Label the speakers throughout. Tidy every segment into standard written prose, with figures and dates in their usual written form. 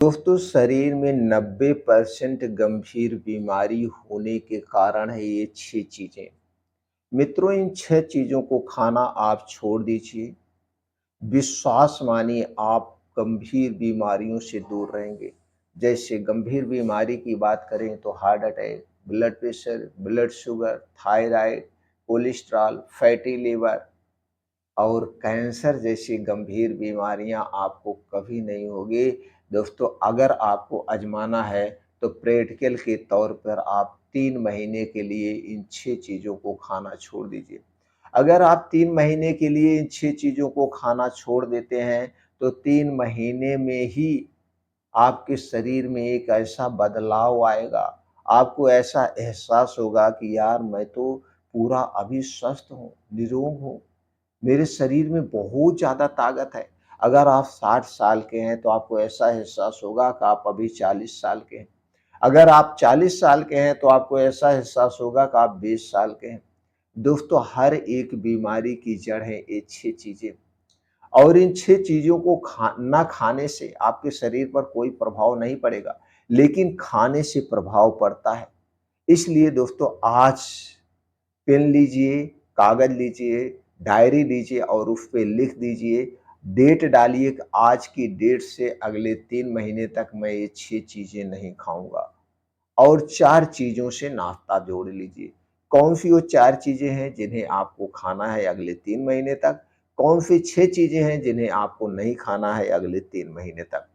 Speaker 1: दोस्तों शरीर में 90% गंभीर बीमारी होने के कारण है ये 6 चीज़ें। मित्रों इन 6 चीज़ों को खाना आप छोड़ दीजिए। विश्वास मानिए आप गंभीर बीमारियों से दूर रहेंगे। जैसे गंभीर बीमारी की बात करें तो heart attack, blood pressure, blood sugar, thyroid, cholesterol, fatty liver और कैंसर जैसी गंभीर बीमारियां आपको कभी नहीं होगी। दोस्तों अगर आपको आजमाना है तो प्रैक्टिकल के तौर पर आप 3 महीने के लिए इन 6 चीज़ों को खाना छोड़ दीजिए। अगर आप 3 महीने के लिए इन 6 चीज़ों को खाना छोड़ देते हैं तो 3 महीने में ही आपके शरीर में एक ऐसा बदलाव आएगा, आपको ऐसा एहसास होगा कि यार मैं तो पूरा अभी स्वस्थ हूँ, निरोग हूँ। मेरे शरीर में बहुत ज़्यादा ताकत है। अगर आप 60 साल के हैं तो आपको ऐसा एहसास होगा कि आप अभी 40 साल के हैं। अगर आप 40 साल के हैं तो आपको ऐसा एहसास होगा कि आप 20 साल के हैं। दोस्तों हर एक बीमारी की जड़ है ये 6 चीज़ें और इन 6 चीज़ों को ना खाने से आपके शरीर पर कोई प्रभाव नहीं पड़ेगा, लेकिन खाने से प्रभाव पड़ता है। इसलिए दोस्तों आज पेन लीजिए, कागज़ लीजिए, डायरी लीजिए और उस पे लिख दीजिए, डेट डालिए कि आज की डेट से अगले 3 महीने तक मैं ये 6 चीज़ें नहीं खाऊँगा और 4 चीज़ों से नाश्ता जोड़ लीजिए। कौन-सी वो 4 चीज़ें हैं जिन्हें आपको खाना है अगले 3 महीने तक? कौन-सी 6 चीज़ें हैं जिन्हें आपको नहीं खाना है अगले 3 महीने तक?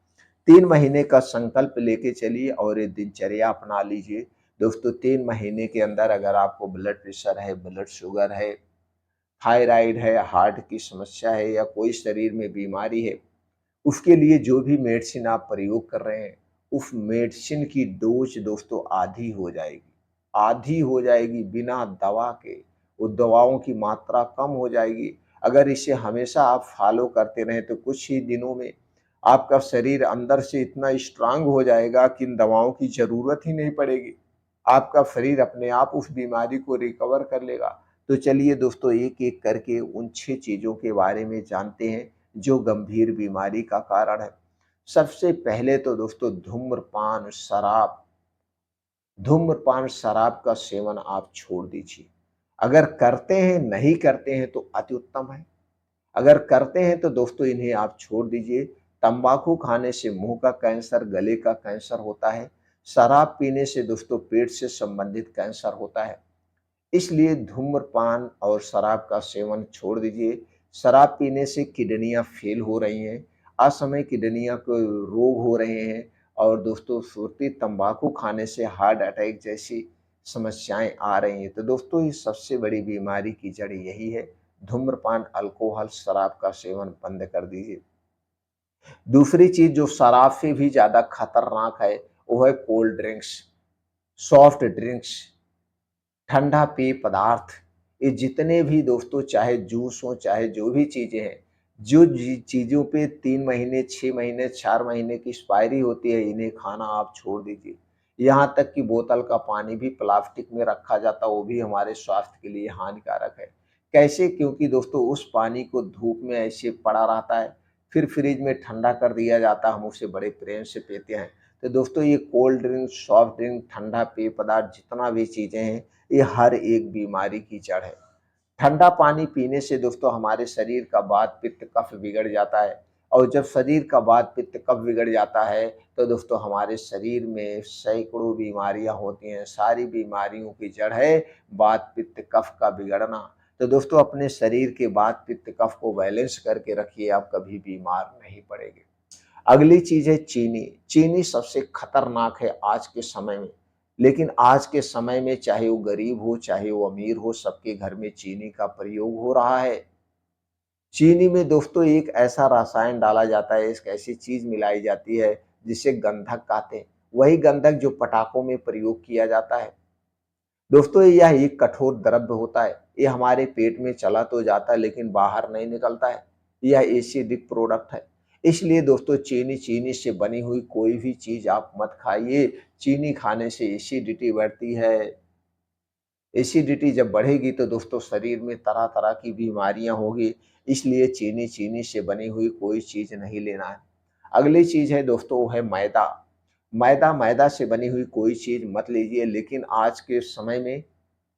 Speaker 1: 3 महीने का संकल्प लेके चलिए और ये दिनचर्या अपना लीजिए। दोस्तों 3 महीने के अंदर अगर आपको ब्लड प्रेशर है, ब्लड शुगर है, थायराइड है, हार्ट की समस्या है या कोई शरीर में बीमारी है, उसके लिए जो भी मेडिसिन आप प्रयोग कर रहे हैं, उस मेडिसिन की डोज़ दोस्तों आधी हो जाएगी। आधी हो जाएगी बिना दवा के, वो दवाओं की मात्रा कम हो जाएगी। अगर इसे हमेशा आप फ़ॉलो करते रहें तो कुछ ही दिनों में आपका शरीर अंदर से इतना स्ट्रॉन्ग हो जाएगा कि इन दवाओं की ज़रूरत ही नहीं पड़ेगी। आपका शरीर अपने आप उस बीमारी को रिकवर कर लेगा। तो चलिए दोस्तों एक-एक करके उन 6 चीज़ों के बारे में जानते हैं जो गंभीर बीमारी का कारण है। सबसे पहले तो दोस्तों धूम्रपान, शराब का सेवन आप छोड़ दीजिए। अगर करते हैं, नहीं करते हैं तो अति उत्तम है। अगर करते हैं तो दोस्तों इन्हें आप छोड़ दीजिए। तंबाकू खाने से मुँह का कैंसर, गले का कैंसर होता है। शराब पीने से दोस्तों पेट से संबंधित कैंसर होता है। इसलिए धूम्रपान और शराब का सेवन छोड़ दीजिए। शराब पीने से किडनियाँ फ़ेल हो रही हैं, असमय किडनियाँ को रोग हो रहे हैं और दोस्तों सुरती तंबाकू खाने से हार्ट अटैक जैसी समस्याएँ आ रही हैं। तो दोस्तों ये सबसे बड़ी बीमारी की जड़ यही है, धूम्रपान, अल्कोहल, शराब का सेवन बंद कर दीजिए। दूसरी चीज़ जो शराब से भी ज़्यादा खतरनाक है, वो है कोल्ड ड्रिंक्स, सॉफ्ट ड्रिंक्स। ठंडा पेय पदार्थ, ये जितने भी दोस्तों चाहे जूस हो, चाहे जो भी चीज़ें हैं, जो चीज़ों पे 3 महीने, 6 महीने, 4 महीने की एक्सपायरी होती है, इन्हें खाना आप छोड़ दीजिए। यहाँ तक कि बोतल का पानी भी प्लास्टिक में रखा जाता है, वो भी हमारे स्वास्थ्य के लिए हानिकारक है। कैसे? क्योंकि दोस्तों उस पानी को धूप में ऐसे पड़ा रहता है, फिर फ्रिज में ठंडा कर दिया जाता है, हम उसे बड़े प्रेम से पीते हैं। तो दोस्तों ये कोल्ड ड्रिंक, सॉफ्ट ड्रिंक, ठंडा पेय पदार्थ जितना भी चीज़ें हैं, ये हर एक बीमारी की जड़ है। ठंडा पानी पीने से दोस्तों हमारे शरीर का वात पित्त कफ बिगड़ जाता है और जब शरीर का वात पित्त कफ बिगड़ जाता है तो दोस्तों हमारे शरीर में सैकड़ों बीमारियां होती हैं। सारी बीमारियों की जड़ है वात पित्त कफ का बिगड़ना। तो दोस्तों अपने शरीर के वात पित्त कफ को बैलेंस करके रखिए, आप कभी बीमार नहीं पड़ेंगे। अगली चीज़ है चीनी। चीनी सबसे खतरनाक है आज के समय में। लेकिन आज के समय में चाहे वो गरीब हो, चाहे वो अमीर हो, सबके घर में चीनी का प्रयोग हो रहा है। चीनी में दोस्तों एक ऐसा रसायन डाला जाता है, एक ऐसी चीज़ मिलाई जाती है जिसे गंधक कहते हैं। वही गंधक जो पटाखों में प्रयोग किया जाता है। दोस्तों यह एक कठोर द्रव्य होता है। ये हमारे पेट में चला तो जाता है लेकिन बाहर नहीं निकलता है। यह एसिडिक प्रोडक्ट है। इसलिए दोस्तों चीनी से बनी हुई कोई भी चीज़ आप मत खाइए। चीनी खाने से एसिडिटी बढ़ती है। एसिडिटी जब बढ़ेगी तो दोस्तों शरीर में तरह-तरह की बीमारियाँ होगी। इसलिए चीनी से बनी हुई कोई चीज़ नहीं लेना है। अगली चीज़ है दोस्तों वो है मैदा। मैदा से बनी हुई कोई चीज़ मत लीजिए, लेकिन आज के समय में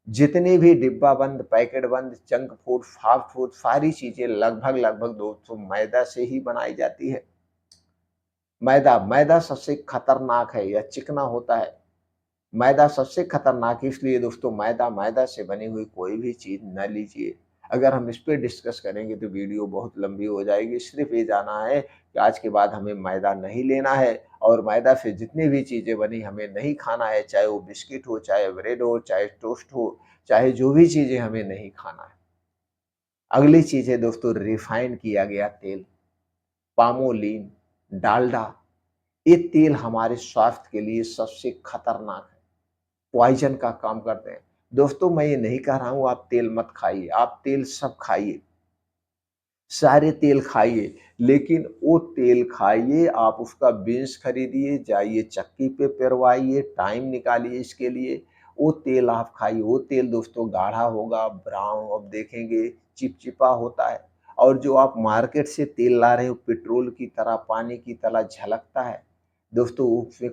Speaker 1: जितनी भी डिब्बा बंद, पैकेट बंद, जंक फूड, फास्ट फूड सारी चीज़ें लगभग दोस्तों मैदा से ही बनाई जाती है। मैदा सबसे खतरनाक है, यह चिकना होता है। मैदा सबसे खतरनाक इसलिए दोस्तों मैदा से बनी हुई कोई भी चीज़ न लीजिए। अगर हम इस पे डिस्कस करेंगे तो वीडियो बहुत लंबी हो जाएगी। सिर्फ़ ये जानना है कि आज के बाद हमें मैदा नहीं लेना है और मैदा से जितनी भी चीज़ें बनी हमें नहीं खाना है, चाहे वो बिस्किट हो, चाहे ब्रेड हो, चाहे टोस्ट हो, चाहे जो भी चीज़ें हमें नहीं खाना है। अगली चीज़ है दोस्तों रिफाइन किया गया तेल, पामोलिन, डालडा, ये तेल हमारे स्वास्थ्य के लिए सबसे खतरनाक है। पॉइज़न का काम करते हैं। दोस्तों मैं ये नहीं कह रहा हूँ आप तेल मत खाइए, आप तेल सब खाइए, सारे तेल खाइए, लेकिन वो तेल खाइए, आप उसका बीन्स खरीदिए, जाइए चक्की पे पेरवाइए, टाइम निकालिए इसके लिए, वो तेल आप खाइए। वो तेल दोस्तों गाढ़ा होगा, ब्राउन आप देखेंगे, चिपचिपा होता है और जो आप मार्केट से तेल ला रहे हो पेट्रोल की तरह, पानी की तरह झलकता है। दोस्तों उसमें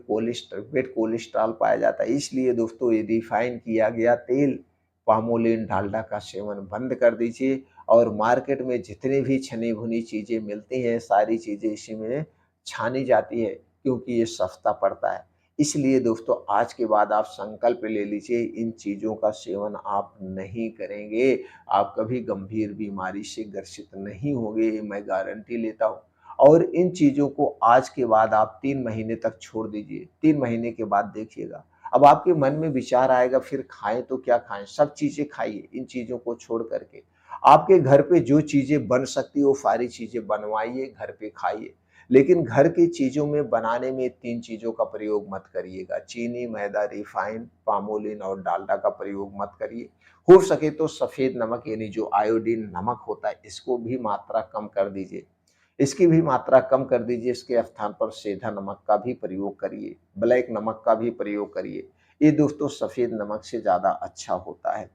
Speaker 1: कोलेस्ट्रॉल पाया जाता है, इसलिए दोस्तों ये रिफाइन किया गया तेल, पामोलिन, डालडा का सेवन बंद कर दीजिए और मार्केट में जितनी भी छनी-भुनी चीज़ें मिलती हैं, सारी चीज़ें इसी में छानी जाती है क्योंकि ये सस्ता पड़ता है। इसलिए दोस्तों आज के बाद आप संकल्प ले लीजिए इन चीज़ों का सेवन आप नहीं करेंगे, आप कभी गंभीर बीमारी से ग्रसित नहीं होंगे, ये मैं गारंटी लेता हूँ। और इन चीज़ों को आज के बाद आप 3 महीने तक छोड़ दीजिए, 3 महीने के बाद देखिएगा। अब आपके मन में विचार आएगा फिर खाएँ तो क्या खाएँ? सब चीज़ें खाइए इन चीज़ों को छोड़ कर के। आपके घर पे जो चीज़ें बन सकती है वो सारी चीज़ें बनवाइए, घर पे खाइए। लेकिन घर की चीज़ों में बनाने में 3 चीज़ों का प्रयोग मत करिएगा। चीनी, मैदा, रिफाइन, पामोलिन और डालडा का प्रयोग मत करिए। हो सके तो सफ़ेद नमक यानी जो आयोडीन नमक होता है इसको भी मात्रा कम कर दीजिए। इसकी भी मात्रा कम कर दीजिए, इसके स्थान पर सेंधा नमक का भी प्रयोग करिए, ब्लैक नमक का भी प्रयोग करिए। ये दोस्तों सफ़ेद नमक से ज़्यादा अच्छा होता है।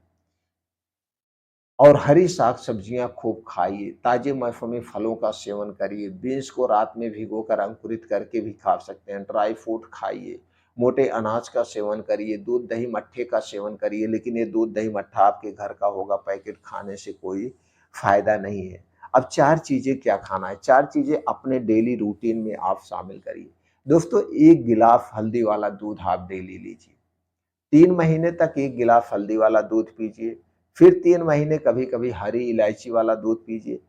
Speaker 1: और हरी साग-सब्जियाँ खूब खाइए, ताज़े मौसमी फलों का सेवन करिए, बीन्स को रात में भिगोकर अंकुरित करके भी खा सकते हैं, ड्राई फ्रूट खाइए, मोटे अनाज का सेवन करिए, दूध, दही, मट्ठे का सेवन करिए, लेकिन ये दूध, दही, मट्ठा आपके घर का होगा, पैकेट खाने से कोई फ़ायदा नहीं है। अब 4 चीज़ें क्या खाना है, 4 चीज़ें अपने डेली रूटीन में आप शामिल करिए। दोस्तों 1 गिलास हल्दी वाला दूध आप डेली लीजिए। 3 महीने तक 1 गिलास हल्दी वाला दूध पीजिए, फिर 3 महीने कभी-कभी हरी इलायची वाला दूध पीजिए,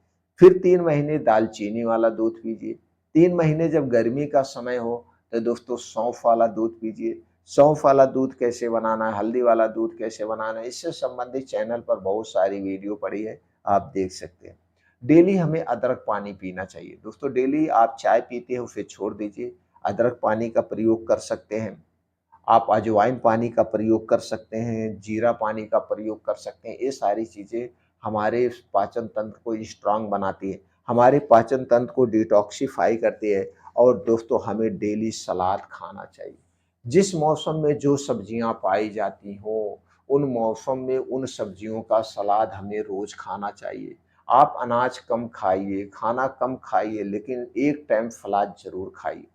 Speaker 1: फिर 3 महीने दालचीनी वाला दूध पीजिए, 3 महीने जब गर्मी का समय हो, तो दोस्तों सौंफ वाला दूध पीजिए। सौंफ वाला दूध कैसे बनाना है, हल्दी वाला दूध कैसे बनाना है, इससे संबंधित चैनल पर बहुत सारी वीडियो पड़ी है, आप देख सकते हैं। डेली हमें अदरक पानी पीना चाहिए। दोस्तों डेली आप चाय पीते हैं, उसे छोड़ दीजिए, अदरक पानी का प्रयोग कर सकते हैं। आप अजवाइन पानी का प्रयोग कर सकते हैं, जीरा पानी का प्रयोग कर सकते हैं। ये सारी चीज़ें हमारे पाचन तंत्र को स्ट्रॉन्ग बनाती है, हमारे पाचन तंत्र को डिटॉक्सिफ़ाई करती है और दोस्तों हमें डेली सलाद खाना चाहिए। जिस मौसम में जो सब्जियाँ पाई जाती हों, उन मौसम में उन सब्जियों का सलाद हमें रोज़ खाना चाहिए। आप अनाज कम खाइए, खाना कम खाइए, लेकिन एक टाइम सलाद ज़रूर खाइए।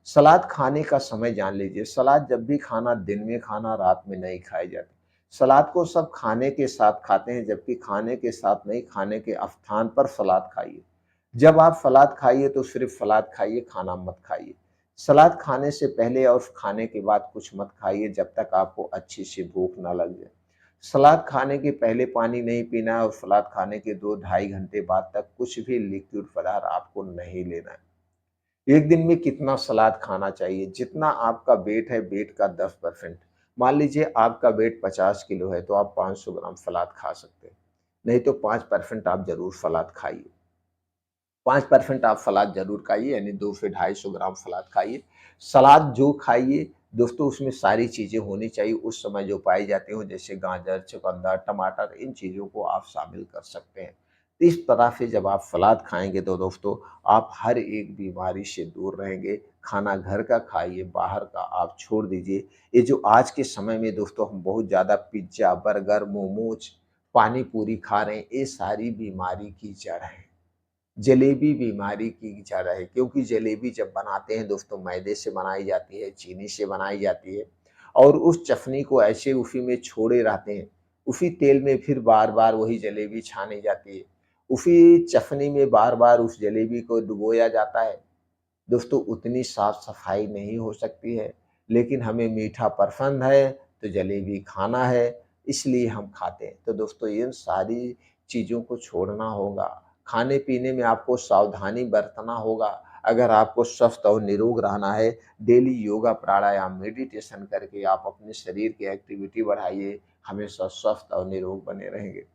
Speaker 1: सलाद खाने का समय जान लीजिए, सलाद जब भी खाना दिन में खाना, रात में नहीं खाई जाती। सलाद को सब खाने के साथ खाते हैं, जबकि खाने के साथ नहीं, खाने के स्थान पर सलाद खाइए। जब आप सलाद खाइए तो सिर्फ़ सलाद खाइए, खाना मत खाइए। सलाद खाने से पहले और खाने के बाद कुछ मत खाइए जब तक आपको अच्छी सी भूख ना लग जाए। सलाद खाने के पहले पानी नहीं पीना है और सलाद खाने के 2 ढाई घंटे बाद तक कुछ भी लिक्विड पदार्थ आपको नहीं लेना है। एक दिन में कितना सलाद खाना चाहिए? जितना आपका वेट है, वेट का 10%। मान लीजिए आपका वेट 50 किलो है, तो आप 500 ग्राम सलाद खा सकते हैं। नहीं तो 5% आप ज़रूर सलाद खाइए। 5% आप सलाद ज़रूर खाइए, यानी 2 से 250 ग्राम सलाद खाइए। सलाद जो खाइए दोस्तों उसमें सारी चीज़ें होनी चाहिए उस समय जो पाई जाती हों, जैसे गाजर, चुकंदर, टमाटर, इन चीज़ों को आप शामिल कर सकते हैं। तो इस तरह से जब आप सलाद खाएँगे तो दोस्तों आप हर एक बीमारी से दूर रहेंगे। खाना घर का खाइए, बाहर का आप छोड़ दीजिए। ये जो आज के समय में दोस्तों हम बहुत ज़्यादा पिज़्ज़ा, बर्गर, मोमोज़, पानी पूरी खा रहे हैं, ये सारी बीमारी की जड़ है। जलेबी बीमारी की ज़्यादा है, क्योंकि जलेबी जब बनाते हैं दोस्तों मैदे से बनाई जाती है, चीनी से बनाई जाती है और उस चटनी को ऐसे उसी में छोड़े रहते हैं। उसी तेल में फिर बार-बार वही जलेबी छानी जाती है। उसी चटनी में बार-बार उस जलेबी को डुबोया जाता है। दोस्तों उतनी साफ-सफाई नहीं हो सकती है, लेकिन हमें मीठा पसंद है, तो जलेबी खाना है, इसलिए हम खाते हैं। तो दोस्तों इन सारी चीज़ों को छोड़ना होगा, खाने-पीने में आपको सावधानी बरतना होगा। अगर आपको स्वस्थ और निरोग रहना है, डेली योगा, प्राणायाम, मेडिटेशन करके आप अपने शरीर की एक्टिविटी बढ़ाइए, हमेशा स्वस्थ और निरोग बने रहेंगे।